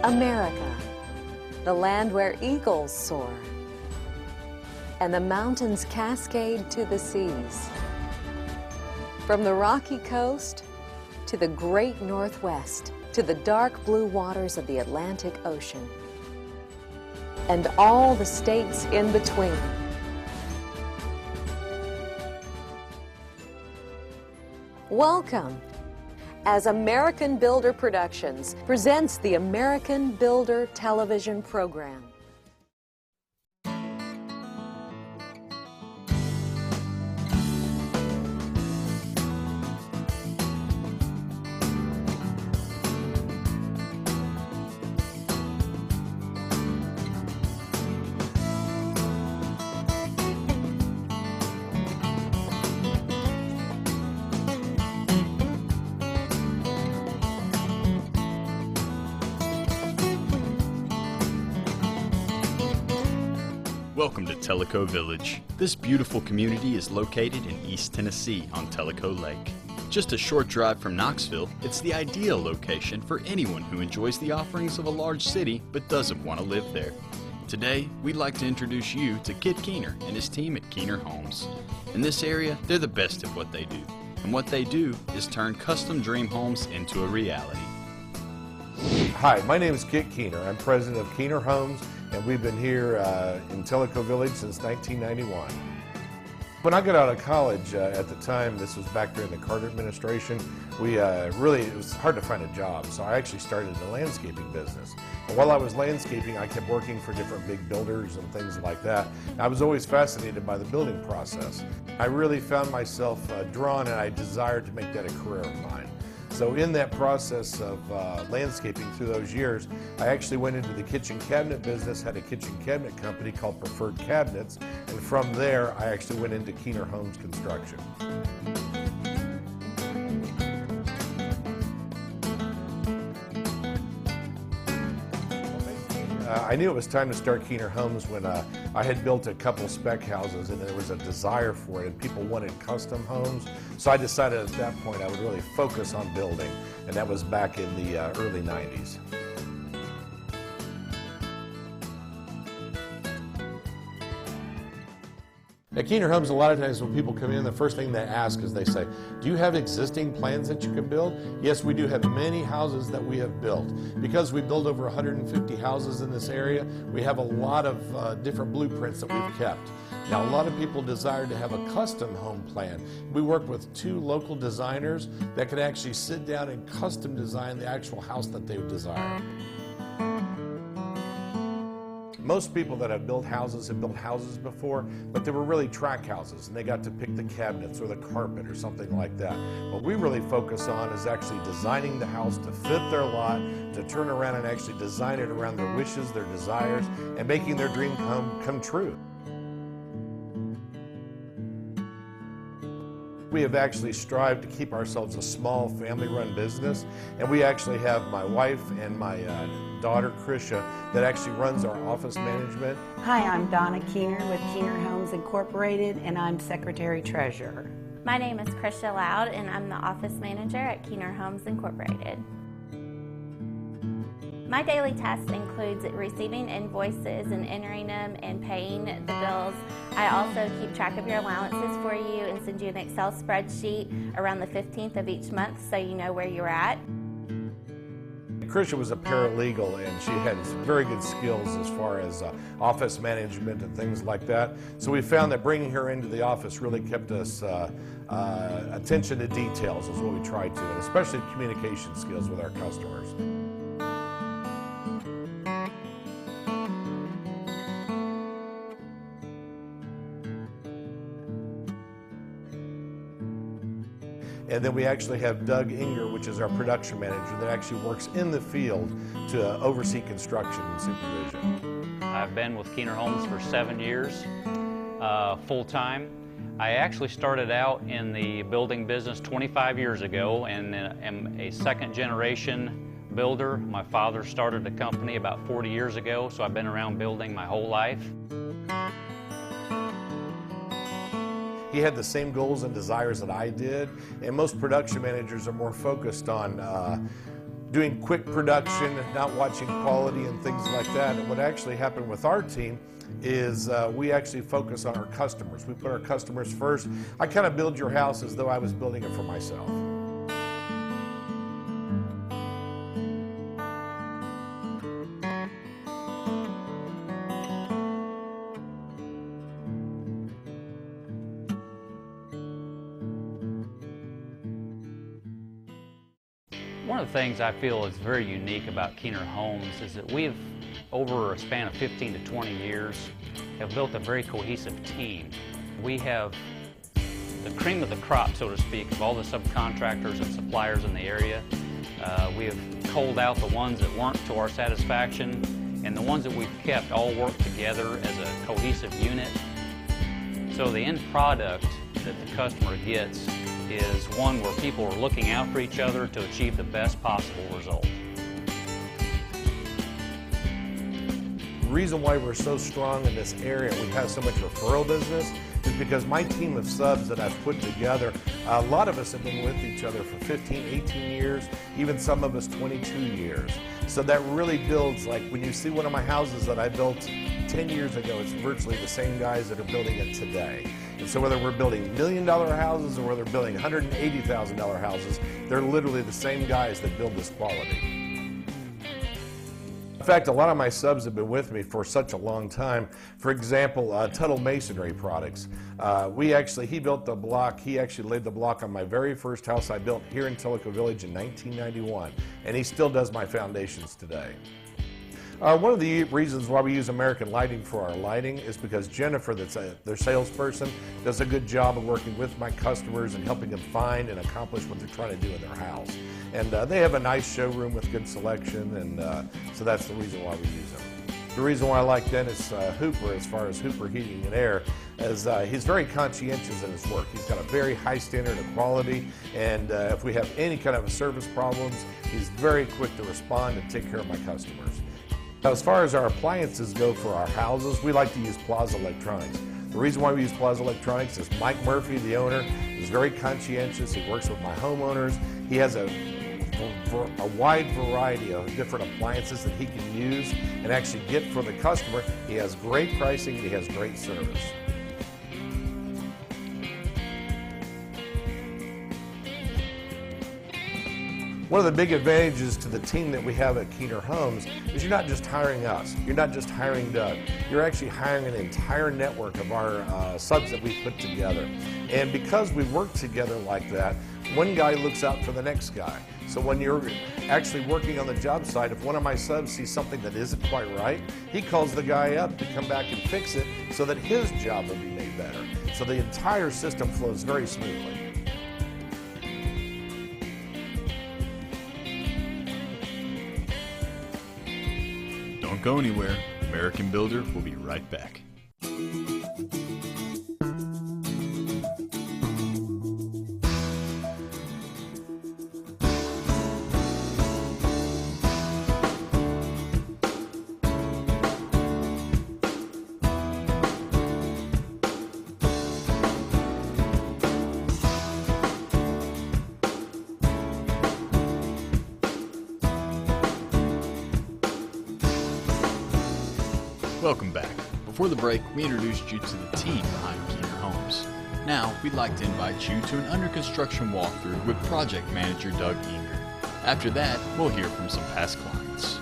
America, the land where eagles soar, and the mountains cascade to the seas. From the rocky coast to the great Northwest, to the dark blue waters of the Atlantic Ocean, and all the states in between. Welcome, as American Builder Productions presents the American Builder television program. Welcome to Tellico Village. This beautiful community is located in East Tennessee on Tellico Lake. Just a short drive from Knoxville, it's the ideal location for anyone who enjoys the offerings of a large city but doesn't want to live there. Today, we'd like to introduce you to Kit Keener and his team at Keener Homes. In this area, they're the best at what they do, and what they do is turn custom dream homes into a reality. Hi, my name is Kit Keener. I'm president of Keener Homes, and we've been here in Tellico Village since 1991. When I got out of college, at the time, this was back during the Carter administration, it was hard to find a job, so I actually started a landscaping business. And while I was landscaping, I kept working for different big builders and things like that. I was always fascinated by the building process. I really found myself drawn, and I desired to make that a career of mine. So in that process of landscaping through those years, I actually went into the kitchen cabinet business, had a kitchen cabinet company called Preferred Cabinets, and from there I actually went into Keener Homes Construction. I knew it was time to start Keener Homes when I had built a couple spec houses and there was a desire for it and people wanted custom homes. So I decided at that point I would really focus on building, and that was back in the early 90s. At Keener Homes, a lot of times when people come in, the first thing they ask is they say, do you have existing plans that you can build? Yes, we do have many houses that we have built. Because we build over 150 houses in this area, we have a lot of different blueprints that we've kept. Now, a lot of people desire to have a custom home plan. We work with 2 local designers that can actually sit down and custom design the actual house that they desire. Most people that have built houses before, but they were really track houses, and they got to pick the cabinets or the carpet or something like that. What we really focus on is actually designing the house to fit their lot, to turn around and actually design it around their wishes, their desires, and making their dream come true. We have actually strived to keep ourselves a small family-run business, and we actually have my wife and my daughter, Krisha, that actually runs our office management. Hi, I'm Donna Keener with Keener Homes Incorporated, and I'm Secretary Treasurer. My name is Krisha Loud, and I'm the office manager at Keener Homes Incorporated. My daily task includes receiving invoices and entering them and paying the bills. I also keep track of your allowances for you and send you an Excel spreadsheet around the 15th of each month so you know where you're at. Krisha was a paralegal, and she had very good skills as far as office management and things like that. So we found that bringing her into the office really kept us attention to details is what we tried to, and especially communication skills with our customers. And then we actually have Doug Inger, which is our production manager, that actually works in the field to oversee construction and supervision. I've been with Keener Homes for 7 years, full-time. I actually started out in the building business 25 years ago and am a second-generation builder. My father started the company about 40 years ago, so I've been around building my whole life. He had the same goals and desires that I did, and most production managers are more focused on doing quick production, not watching quality and things like that. And what actually happened with our team is we actually focus on our customers. We put our customers first. I kind of build your house as though I was building it for myself. One of the things I feel is very unique about Keener Homes is that we've, over a span of 15 to 20 years, have built a very cohesive team. We have the cream of the crop, so to speak, of all the subcontractors and suppliers in the area. We have culled out the ones that weren't to our satisfaction, and the ones that we've kept all work together as a cohesive unit. So the end product that the customer gets is one where people are looking out for each other to achieve the best possible result. The reason why we're so strong in this area, we have so much referral business, is because my team of subs that I've put together, a lot of us have been with each other for 15, 18 years, even some of us 22 years. So that really builds, like when you see one of my houses that I built 10 years ago, it's virtually the same guys that are building it today. And so whether we're building $1 million houses or whether they're building $180,000 houses, they're literally the same guys that build this quality. In fact, a lot of my subs have been with me for such a long time. For example, Tuttle Masonry Products. He built the block, he actually laid the block on my very first house I built here in Tellico Village in 1991, and he still does my foundations today. One of the reasons why we use American Lighting for our lighting is because Jennifer, that's their salesperson, does a good job of working with my customers and helping them find and accomplish what they're trying to do in their house. And they have a nice showroom with good selection, and so that's the reason why we use them. The reason why I like Dennis Hooper, as far as Hooper Heating and Air, is he's very conscientious in his work. He's got a very high standard of quality, and if we have any kind of service problems, he's very quick to respond and take care of my customers. As far as our appliances go for our houses, we like to use Plaza Electronics. The reason why we use Plaza Electronics is Mike Murphy, the owner, is very conscientious. He works with my homeowners. He has a wide variety of different appliances that he can use and actually get for the customer. He has great pricing, he has great service. One of the big advantages to the team that we have at Keener Homes is you're not just hiring us, you're not just hiring Doug, you're actually hiring an entire network of our subs that we put together. And because we work together like that, one guy looks out for the next guy. So when you're actually working on the job site, if one of my subs sees something that isn't quite right, he calls the guy up to come back and fix it so that his job will be made better. So the entire system flows very smoothly. Don't go anywhere. American Builder will be right back. Welcome back. Before the break, we introduced you to the team behind Keener Homes. Now, we'd like to invite you to an under construction walkthrough with project manager Doug Inger. After that, we'll hear from some past clients.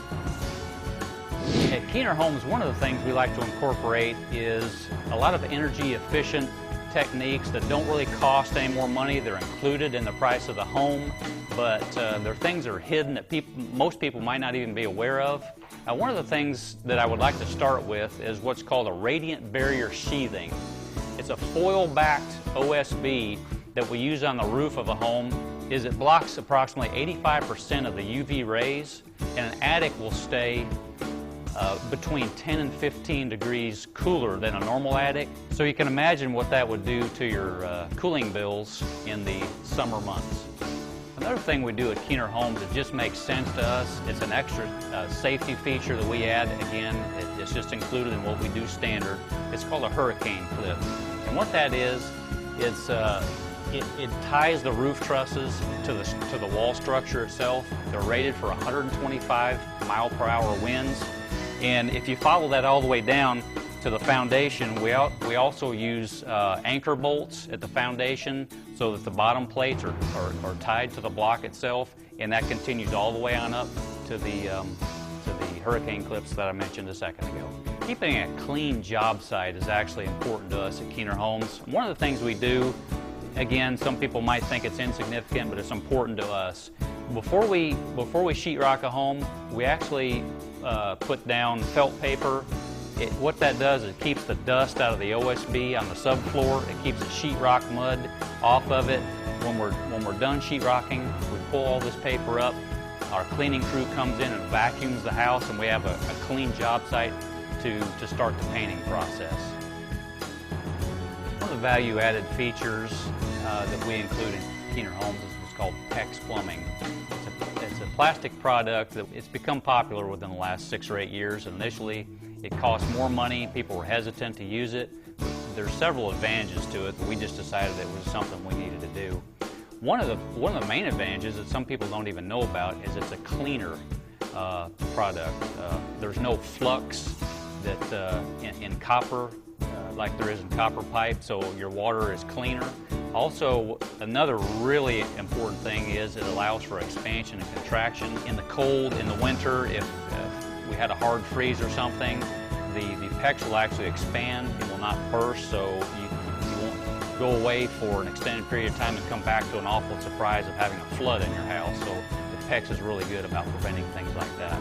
At Keener Homes, one of the things we like to incorporate is a lot of energy efficient techniques that don't really cost any more money. They're included in the price of the home, but they're things that are hidden that most people might not even be aware of. One of the things that I would like to start with is what's called a radiant barrier sheathing. It's a foil-backed OSB that we use on the roof of a home. It blocks approximately 85% of the UV rays, and an attic will stay between 10 and 15 degrees cooler than a normal attic. So you can imagine what that would do to your cooling bills in the summer months. Another thing we do at Keener Homes that just makes sense to us, it's an extra safety feature that we add. Again, it's just included in what we do standard. It's called a hurricane clip. And what that is, it's It ties the roof trusses to the wall structure itself. They're rated for 125 mile-per-hour winds. And if you follow that all the way down to the foundation, we also use anchor bolts at the foundation so that the bottom plates are tied to the block itself, and that continues all the way on up to the hurricane clips that I mentioned a second ago. Keeping a clean job site is actually important to us at Keener Homes. One of the things we do, again, some people might think it's insignificant, but it's important to us. Before we sheetrock a home, we actually put down felt paper. What that does is it keeps the dust out of the OSB on the subfloor. It keeps the sheetrock mud off of it. When we're done sheetrocking, we pull all this paper up. Our cleaning crew comes in and vacuums the house, and we have a clean job site to start the painting process. One of the value-added features that we include in Keener Homes is what's called Pexe Plumbing. It's a plastic product that it's become popular within the last 6 or 8 years. Initially, it cost more money. People were hesitant to use it. There's several advantages to it, but we just decided it was something we needed to do. One of the main advantages that some people don't even know about is it's a cleaner product. There's no flux that in copper like there is in copper pipe, so your water is cleaner. Also, another really important thing is it allows for expansion and contraction. In the cold, in the winter, if we had a hard freeze or something, the Pexe will actually expand. It will not burst, so you won't go away for an extended period of time and come back to an awful surprise of having a flood in your house. So the Pexe is really good about preventing things like that.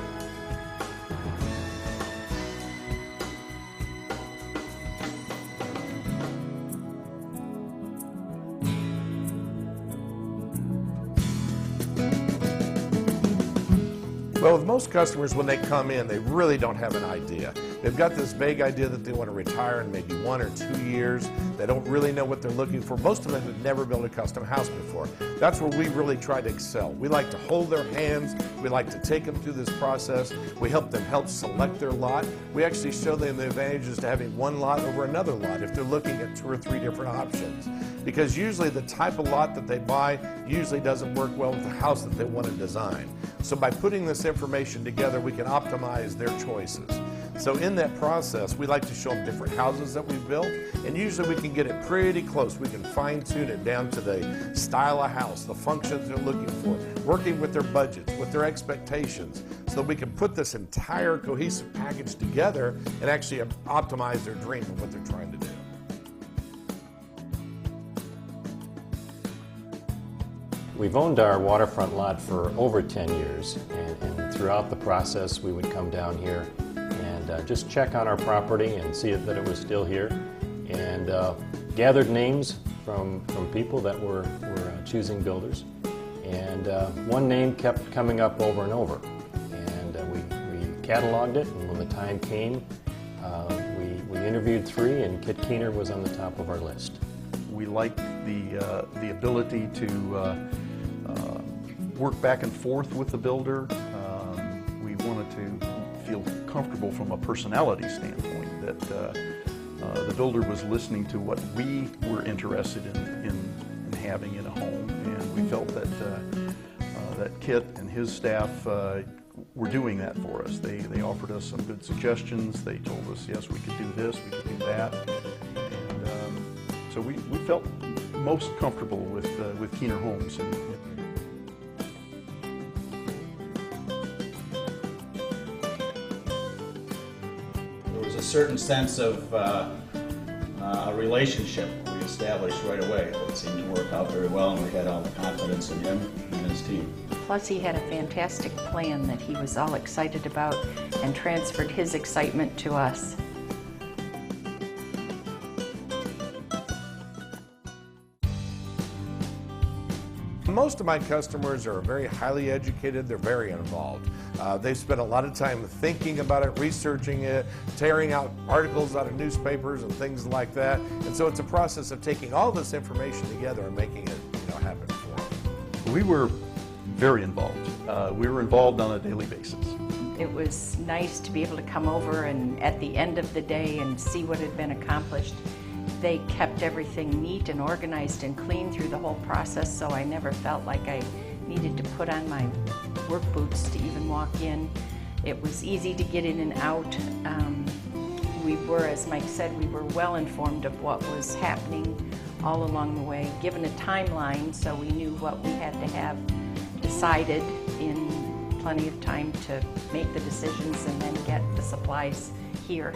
Well, with most customers, when they come in, they really don't have an idea. They've got this vague idea that they want to retire in maybe 1 or 2 years. They don't really know what they're looking for. Most of them have never built a custom house before. That's where we really try to excel. We like to hold their hands. We like to take them through this process. We help them select their lot. We actually show them the advantages to having one lot over another lot if they're looking at 2 or 3 different options. Because usually the type of lot that they buy usually doesn't work well with the house that they want to design. So by putting this information together, we can optimize their choices. So in that process, we like to show them different houses that we've built, and usually we can get it pretty close. We can fine-tune it down to the style of house, the functions they're looking for, working with their budgets, with their expectations, so that we can put this entire cohesive package together and actually optimize their dream of what they're trying to do. We've owned our waterfront lot for over 10 years, and throughout the process we would come down here and just check on our property and see that it was still here, and gathered names from people that were choosing builders, and one name kept coming up over and over, and we cataloged it, and when the time came we interviewed 3, and Kit Keener was on the top of our list. We liked the ability to work back and forth with the builder. We wanted to feel comfortable from a personality standpoint, that the builder was listening to what we were interested in having in a home, and we felt that that Kit and his staff were doing that for us. They offered us some good suggestions. They told us, yes, we could do this, we could do that, and so we felt most comfortable with Keener Homes. There was a certain sense of a relationship we established right away. It seemed to work out very well, and we had all the confidence in him and his team. Plus, he had a fantastic plan that he was all excited about and transferred his excitement to us. Most of my customers are very highly educated. They're very involved. They spend a lot of time thinking about it, researching it, tearing out articles out of newspapers and things like that. And so it's a process of taking all this information together and making it happen for them. We were very involved. We were involved on a daily basis. It was nice to be able to come over and at the end of the day and see what had been accomplished They kept everything neat and organized and clean through the whole process, so I never felt like I needed to put on my work boots to even walk in. It was easy to get in and out. We were, as Mike said, we were well informed of what was happening all along the way, given a timeline, so we knew what we had to have decided in plenty of time to make the decisions and then get the supplies here.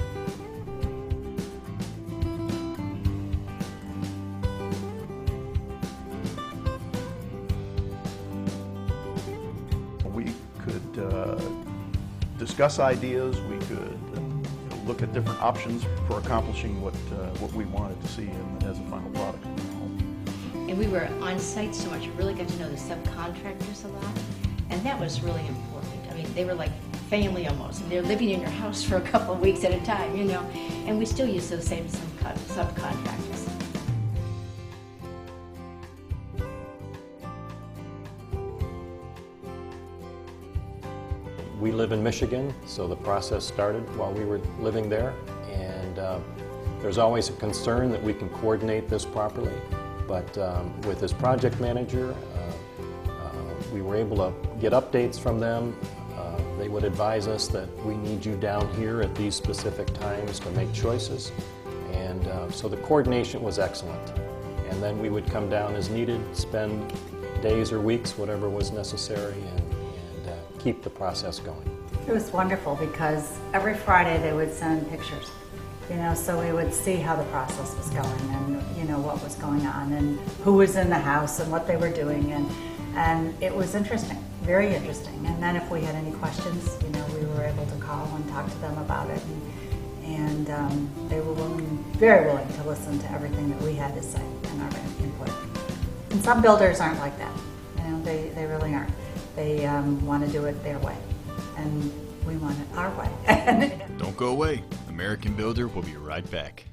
We could discuss ideas, we could look at different options for accomplishing what we wanted to see as a final product in the home. And we were on site so much, we really got to know the subcontractors a lot, and that was really important. I mean, they were like family almost, and they're living in your house for a couple of weeks at a time, you know, and we still use those same subcontractors. We live in Michigan, so the process started while we were living there, and there's always a concern that we can coordinate this properly, but with this project manager, we were able to get updates from them. They would advise us that we need you down here at these specific times to make choices, and so the coordination was excellent. And then we would come down as needed, spend days or weeks, whatever was necessary, and keep the process going. It was wonderful because every Friday they would send pictures, you know, so we would see how the process was going and, you know, what was going on and who was in the house and what they were doing, and it was interesting, very interesting. And then if we had any questions, you know, we were able to call and talk to them about it, and they were very willing to listen to everything that we had to say and our input. And some builders aren't like that, you know, they really aren't. They want to do it their way, and we want it our way. Don't go away. American Builder will be right back.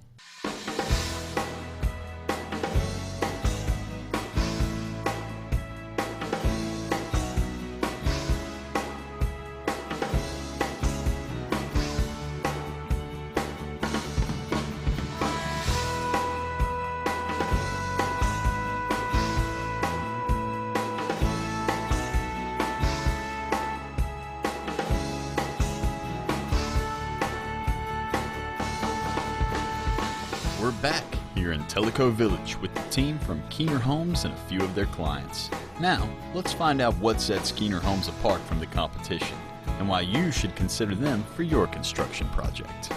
We're back here in Tellico Village with the team from Keener Homes and a few of their clients. Now, let's find out what sets Keener Homes apart from the competition and why you should consider them for your construction project.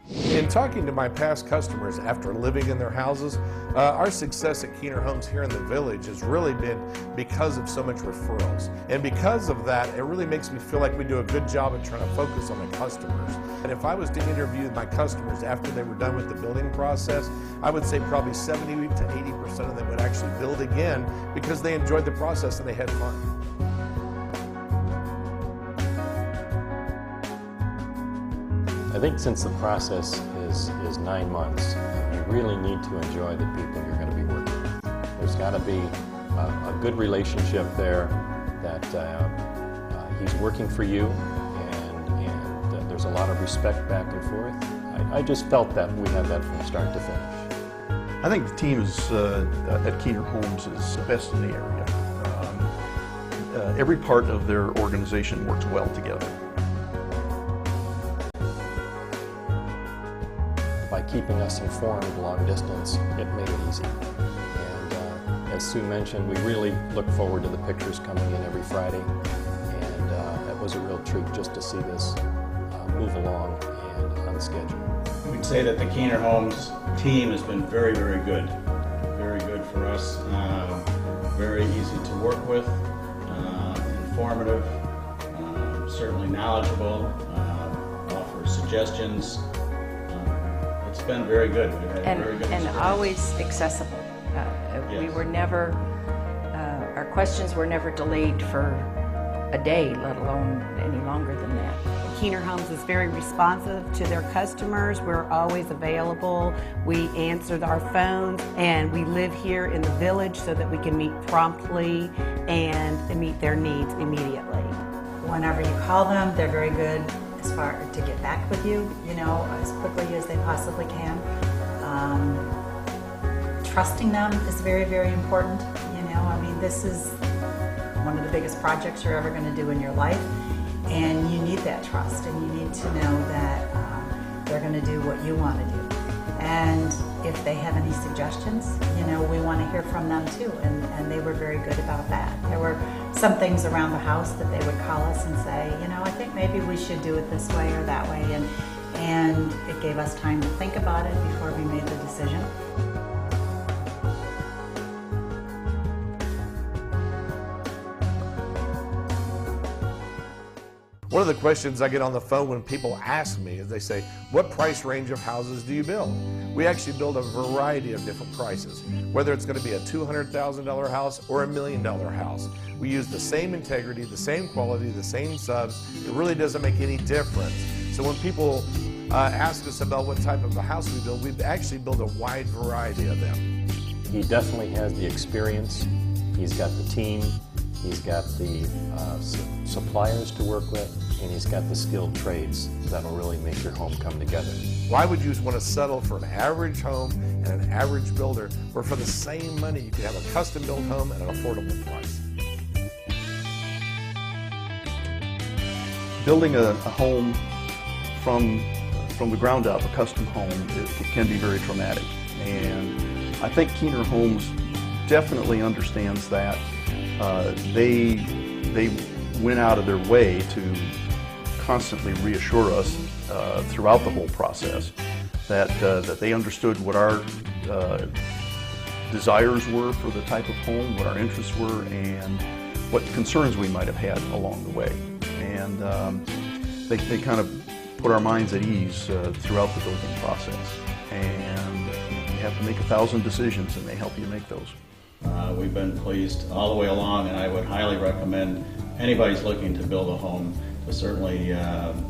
In talking to my past customers after living in their houses, our success at Keener Homes here in the village has really been because of so much referrals. And because of that, it really makes me feel like we do a good job at trying to focus on the customers. And if I was to interview my customers after they were done with the building process, I would say probably 70 to 80% of them would actually build again because they enjoyed the process and they had fun. I think since the process is 9 months, you really need to enjoy the people you're going to be working with. There's got to be a good relationship there that he's working for you, and there's a lot of respect back and forth. I just felt that we had that from start to finish. I think the team at Keener Homes is the best in the area. Every part of their organization works well together. By keeping us informed long distance, it made it easy. And as Sue mentioned, we really look forward to the pictures coming in every Friday, and that was a real treat just to see this move along and on schedule. We'd say that the Keener Homes team has been very, very good. Very good for us. Very easy to work with, informative, certainly knowledgeable, offer suggestions. It's been very good. We've had a very good experience. And always accessible. Yes. We were never, our questions were never delayed for a day, let alone any longer than that. Keener Homes is very responsive to their customers. We're always available. We answer our phones, and we live here in the village so that we can meet promptly and meet their needs immediately. Whenever you call them, they're very good as far to get back with you, you know, as quickly as they possibly can. trusting them is very, very important. You know, I mean, this is one of the biggest projects you're ever going to do in your life, and you need that trust, and you need to know that they're going to do what you want to do. And if they have any suggestions, you know, we want to hear from them too, and they were very good about that. There were some things around the house that they would call us and say, you know, I think maybe we should do it this way or that way, and it gave us time to think about it before we made the decision. One of the questions I get on the phone when people ask me is they say, what price range of houses do you build? We actually build a variety of different prices, whether it's going to be a $200,000 house or a $1 million house. We use the same integrity, the same quality, the same subs. It really doesn't make any difference. So when people ask us about what type of a house we build, we actually build a wide variety of them. He definitely has the experience. He's got the team. He's got the suppliers to work with, and he's got the skilled trades that'll really make your home come together. Why would you want to settle for an average home and an average builder, where for the same money you could have a custom-built home at an affordable price? Building a home from the ground up, a custom home, it can be very traumatic. And I think Keener Homes definitely understands that. They went out of their way to constantly reassure us throughout the whole process that they understood what our desires were for the type of home, what our interests were, and what concerns we might have had along the way. And they kind of put our minds at ease throughout the building process. And you have to make 1,000 decisions, and they help you make those. We've been pleased all the way along, and I would highly recommend anybody's looking to build a home to certainly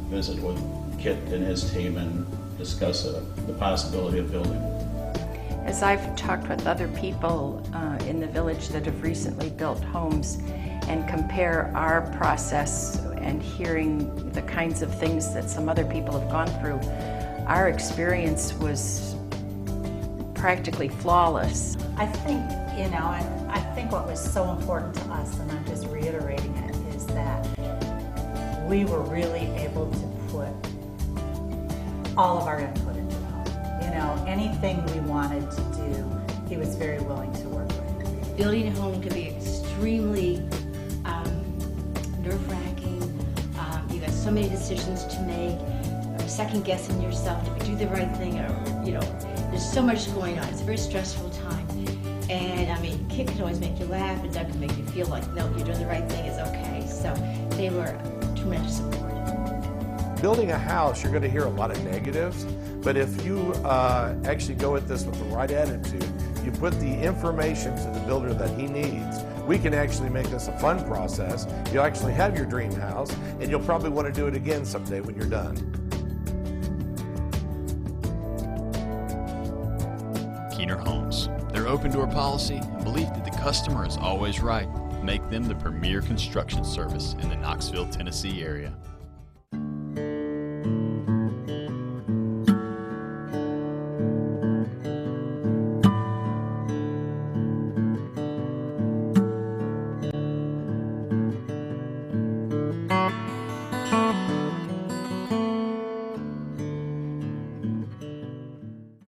visit with Kit and his team and discuss the possibility of building. As I've talked with other people in the village that have recently built homes and compare our process and hearing the kinds of things that some other people have gone through, our experience was practically flawless. I think, you know, and I think what was so important to us, and I'm just reiterating it, is that we were really able to put all of our input into the home. You know, anything we wanted to do, he was very willing to work with. Building a home can be extremely nerve-wracking. You got so many decisions to make, or second-guessing yourself, did we do the right thing, or, you know, there's so much going on. It's a very stressful time. And I mean, Kit can always make you laugh, and Doug can make you feel like, no, you're doing the right thing, it's okay. So they were tremendous support. Building a house, you're going to hear a lot of negatives, but if you actually go at this with the right attitude, you put the information to the builder that he needs, we can actually make this a fun process. You'll actually have your dream house, and you'll probably want to do it again someday when you're done. Keener Homes. Their open-door policy and belief that the customer is always right make them the premier construction service in the Knoxville, Tennessee area.